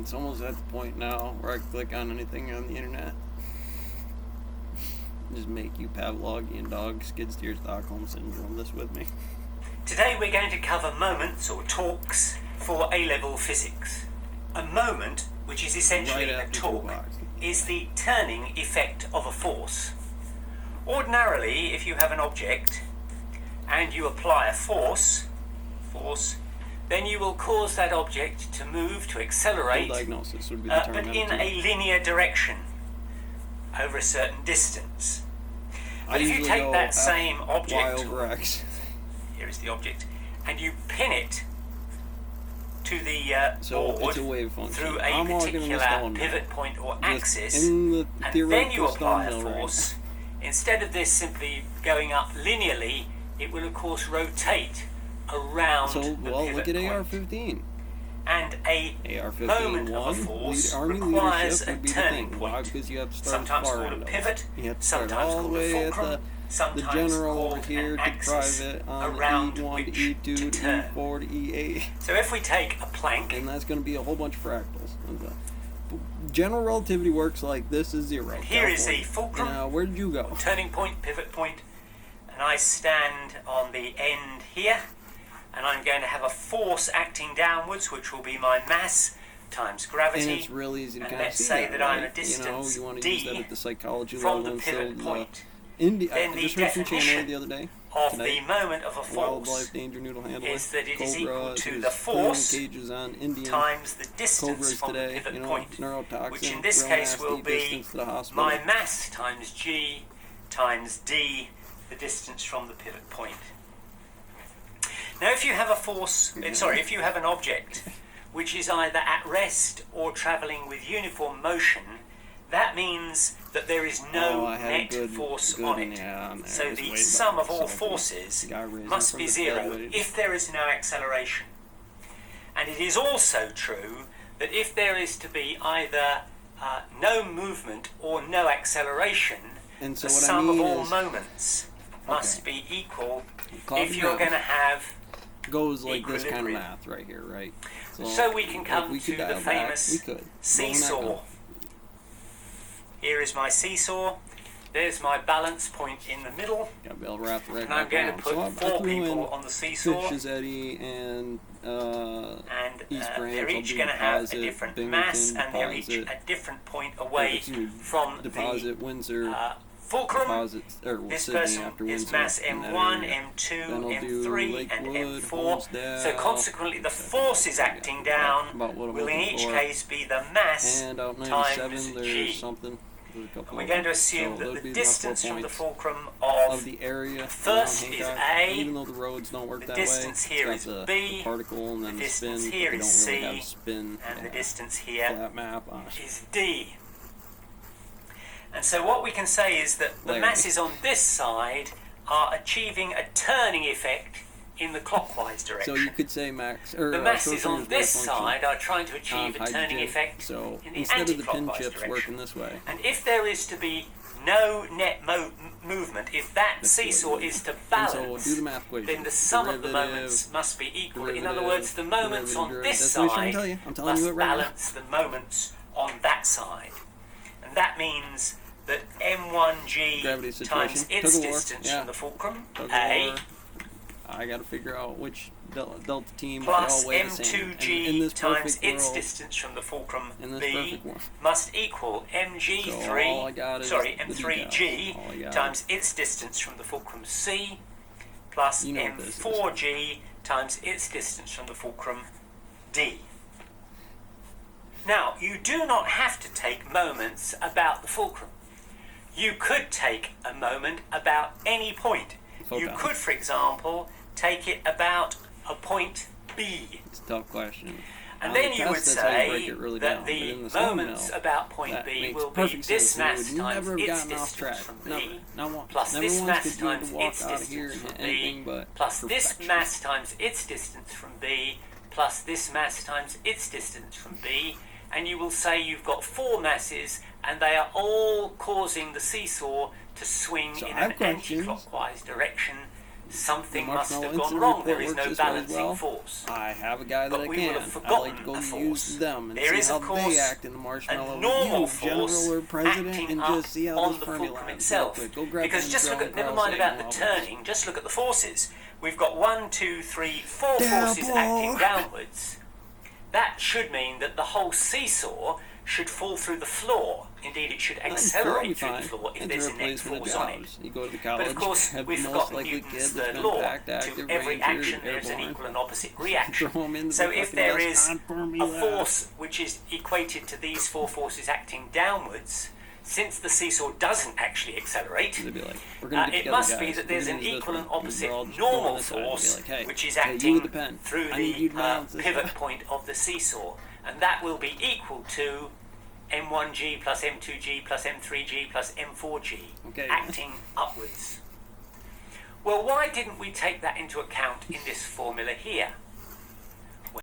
It's almost at the point now where I click on anything on the internet. Just make you Pavlovian dog, skid steer Stockholm syndrome this with me. Today we're going to cover moments or torques for A-level physics. A moment, which is essentially a torque, is the turning effect of a force. Ordinarily, if you have an object and you apply a force, then you will cause that object to move, to accelerate, diagnosis would be the term, but in a linear direction over a certain distance. But if you take that same object, here is the object, and you pin it to the board through a particular pivot point or axis, and then you apply a force, instead of this simply going up linearly, it will of course rotate around the pivot look at point. AR-15. And a moment of a force requires a turning point, sometimes called a pivot, sometimes called a fulcrum, sometimes called an axis around which to turn. E4 to E8. So if we take a plank, and that's going to be a whole bunch of fractals. General relativity works like this is zero. And here is the fulcrum. Now, where did you go? Turning point, pivot point, and I stand on the end here, and I'm going to have a force acting downwards, which will be my mass times gravity. And it's real easy to kind of let's see say that, that right? I'm a distance you want to d use that at the psychology from level. the pivot point. I Then the just heard some channel definition the other day. of the moment of a force Wildlife danger noodle handler. is that it is Cobra, equal to who's the force cleaning cages on Indian times the distance cobras from today, the pivot you know, point, neurotoxin, which in this real case nasty will be distance to the hospital. my mass times g times d, the distance from the pivot point. Now if you have a force, if you have an object which is either at rest or travelling with uniform motion, that means that there is no net force on it. So the sum of all forces must be zero if there is no acceleration. And it is also true that if there is to be either no movement or no acceleration, the sum of all moments must be equal if you're going to have goes like this kind of math right here, right? So we can come to the famous seesaw. Here is my seesaw. There's my balance point in the middle. And I'm going to put four people on the seesaw. Eddie and they're each going to have a different mass, and they're each a different point away from the fulcrum. This person is mass M1, M2, M3, and M4. So consequently, the force is acting down will in each case be the mass times G. And we're going to assume that the distance from the fulcrum of the area first is A, even though the roads don't work the distance here is B, the distance here is C, and the distance here is D. And so what we can say is that the masses on this side are achieving a turning effect in the clockwise direction. So you could say max, the masses on this side are trying to achieve a turning effect in the anti-clockwise direction. Working this way. And if there is to be no net movement, if that seesaw is to balance, then the sum of the moments must be equal. In other words, the moments on this side must balance the moments on that side. And that means that M1G times its distance from the fulcrum, A, I got to figure out which delta team plus M2G times its distance from the fulcrum, B, must equal M3G times its distance from the fulcrum, C, plus M4G times its distance from the fulcrum, D. Now, you do not have to take moments about the fulcrum. You could take a moment about any point. You could, for example, take it about a point B. It's a tough question. And then you would say that the moments about point B will be this mass times its distance from B, plus this mass times its distance from B, plus this mass times its distance from B, plus this mass times its distance from B, and you will say you've got four masses and they are all causing the seesaw to swing in an anti-clockwise direction, something The must marshmallow have gone instant wrong. report There is works no just as balancing well. force. I have a guy that But I we can. will have I like forgotten to go a force. use them and There see is, how of course, they act in the marshmallow. a normal You, force general or president, acting and up just see how on this the formula fulcrum acts. itself. Real quick. Go grab Because some just look John at, never Carl mind about Sagan the novels. turning, just look at the forces. We've got 1, 2, 3, 4 Double. forces acting downwards. That should mean that the whole seesaw should fall through the floor. Indeed, it should accelerate through the floor if there's a net force on it. You go to the college, But of course, have we've the most forgotten likely Newton's kid that's third been law. packed, To active, every ranger, action, there's an airborne. equal and opposite reaction. Throw 'em into So the if fucking there is West Pond a Fermi force which is equated to these 4 forces acting downwards, since the seesaw doesn't actually accelerate, They'd be like, we're gonna get it together, must be guys. that We're there's gonna an use this equal and one. opposite We're all just normal going this side and be force like, hey, which is hey, you acting with the pen. through I need you the to balance this pivot out. point of the seesaw, and that will be equal to M1G plus M2G plus M3G plus M4G, Okay. acting upwards. Well, why didn't we take that into account in this formula here?